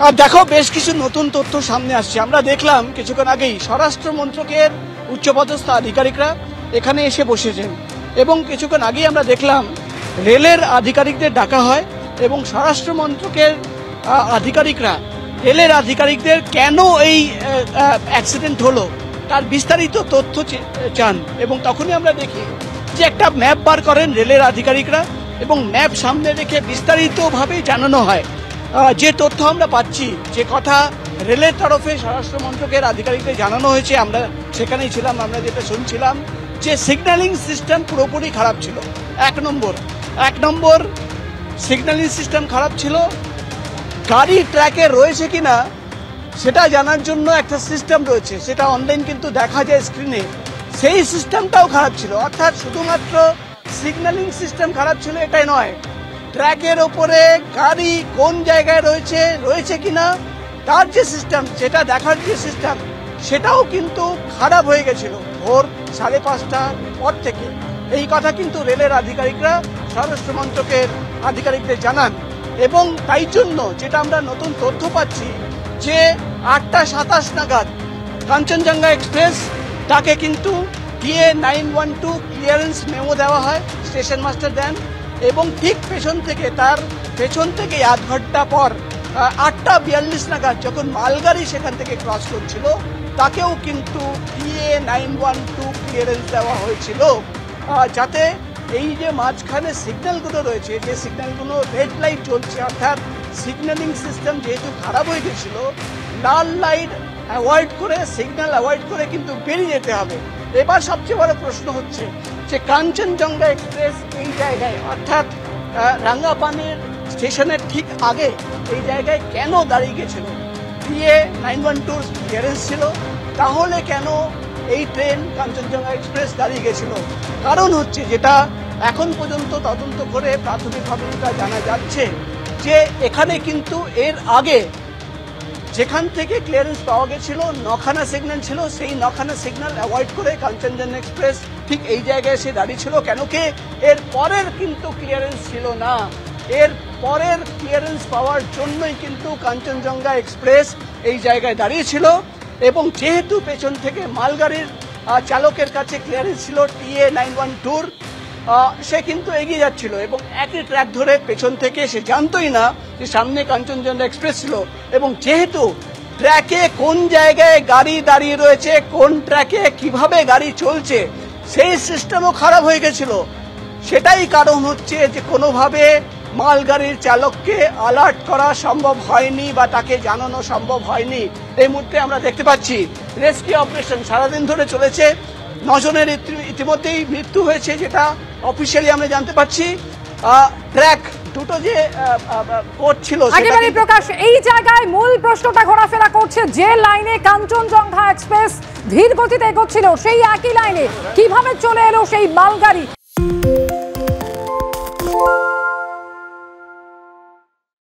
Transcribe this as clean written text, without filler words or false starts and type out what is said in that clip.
আর দেখো বেশ কিছু নতুন তথ্য সামনে আসছে। আমরা দেখলাম কিছুক্ষণ আগেই স্বরাষ্ট্র মন্ত্রকের উচ্চপদস্থ আধিকারিকরা এখানে এসে বসেছেন এবং কিছুক্ষণ আগেই আমরা দেখলাম রেলের আধিকারিকদের ডাকা হয় এবং স্বরাষ্ট্র মন্ত্রকের আধিকারিকরা রেলের আধিকারিকদের কেন এই অ্যাক্সিডেন্ট হলো তার বিস্তারিত তথ্য চান এবং তখনই আমরা দেখি যে একটা ম্যাপ বার করেন রেলের আধিকারিকরা এবং ম্যাপ সামনে রেখে বিস্তারিতভাবে জানানো হয় যে তথ্য আমরা পাচ্ছি, যে কথা রেলের তরফে স্বরাষ্ট্র মন্ত্রকের আধিকারিকদের জানানো হয়েছে। আমরা সেখানেই ছিলাম, আমরা যেটা শুনছিলাম যে সিগন্যালিং সিস্টেম পুরোপুরি খারাপ ছিল। এক নম্বর সিগন্যালিং সিস্টেম খারাপ ছিল। গাড়ি ট্র্যাকে রয়েছে কিনা সেটা জানার জন্য একটা সিস্টেম রয়েছে, সেটা অনলাইন কিন্তু দেখা যায় স্ক্রিনে, সেই সিস্টেমটাও খারাপ ছিল। অর্থাৎ শুধুমাত্র সিগন্যালিং সিস্টেম খারাপ ছিল এটাই নয়, ট্র্যাকের ওপরে গাড়ি কোন জায়গায় রয়েছে কিনা তার যে সিস্টেম, সেটা দেখার যে সিস্টেম, সেটাও কিন্তু খারাপ হয়ে গেছিল ভোর 5:30টার পর থেকে। এই কথা কিন্তু রেলের আধিকারিকরা স্বরাষ্ট্র মন্ত্রকের আধিকারিকদের জানান এবং তাই জন্য যেটা আমরা নতুন তথ্য পাচ্ছি যে 8:27 নাগাদ কাঞ্চনজঙ্ঘা এক্সপ্রেস তাকে কিন্তু TA 912 ক্লিয়ারেন্স মেমো দেওয়া হয়, স্টেশন মাস্টার দেন এবং ঠিক পেছন থেকে আধ ঘন্টা পর 8:42 নাগাদ যখন মালগাড়ি সেখান থেকে ক্রস করছিল তাকেও কিন্তু TA 912 ক্লিয়ারেন্স দেওয়া হয়েছিল, যাতে এই যে মাঝখানে সিগন্যালগুলো রয়েছে, যে সিগন্যালগুলো রেড লাইট জ্বলছে, অর্থাৎ সিগন্যালিং সিস্টেম যেহেতু খারাপ হয়ে গেছিল, লাল লাইট অ্যাভয়েড করে, সিগন্যাল অ্যাভয়েড করে কিন্তু বেরিয়ে যেতে হবে। এবার সবচেয়ে বড় প্রশ্ন হচ্ছে যে কাঞ্চনজঙ্ঘা এক্সপ্রেস এই জায়গায়, অর্থাৎ রাঙ্গাপানির স্টেশনের ঠিক আগে এই জায়গায় কেন দাঁড়িয়ে গেছিল? TA 912 ক্লিয়ারেন্স ছিল, তাহলে কেন এই ট্রেন কাঞ্চনজঙ্ঘা এক্সপ্রেস দাঁড়িয়ে গেছিল? কারণ হচ্ছে, যেটা এখন পর্যন্ত তদন্ত করে প্রাথমিকভাবে যেটা জানা যাচ্ছে, যে এখানে কিন্তু এর আগে যেখান থেকে ক্লিয়ারেন্স পাওয়া গেছিল 9খানা সিগন্যাল ছিল, সেই 9খানা সিগন্যাল অ্যাভয়েড করে কাঞ্চনজঙ্ঘা এক্সপ্রেস ঠিক এই জায়গায় এসে দাঁড়িয়েছিল। কেন কি? এর পরের কিন্তু ক্লিয়ারেন্স ছিল না, এর পরের ক্লিয়ারেন্স পাওয়ার জন্যই কিন্তু কাঞ্চনজঙ্ঘা এক্সপ্রেস এই জায়গায় দাঁড়িয়েছিল এবং যেহেতু পেছন থেকে মালগাড়ির চালকের কাছে ক্লিয়ারেন্স ছিল TA 912, সে কিন্তু এগিয়ে যাচ্ছিল এবং একই ট্র্যাক ধরে পেছন থেকে, সে জানতোই না যে সামনে কাঞ্চনজঙ্ঘা এক্সপ্রেস ছিল এবং যেহেতু ট্র্যাকে কোন জায়গায় গাড়ি দাঁড়িয়ে রয়েছে, কোন ট্র্যাকে কিভাবে গাড়ি চলছে, সেই সিস্টেমও খারাপ হয়ে গেছিল। সেটাই কারণ হচ্ছে যে কোনোভাবে মালগাড়ির চালককে অ্যালার্ট করা সম্ভব হয়নি বা তাকে জানানো সম্ভব হয়নি। এই মুহূর্তে আমরা দেখতে পাচ্ছি রেস্কিউ অপারেশন সারাদিন ধরে চলেছে, 9 জনের ইতিমধ্যেই মৃত্যু হয়েছে, যেটা অফিসিয়ালি আমরা জানতে পারছি। ট্র্যাক দুটো যে কোচ ছিল, একেবারে প্রকাশ, এই জায়গায় মূল প্রশ্নটা ঘোরাফেরা করছে, যে লাইনে কাঞ্চনজঙ্ঘা এক্সপ্রেস ধীর গতিতে এগোচ্ছিল সেই একই লাইনে কিভাবে চলে এলো সেই মালগাড়ি?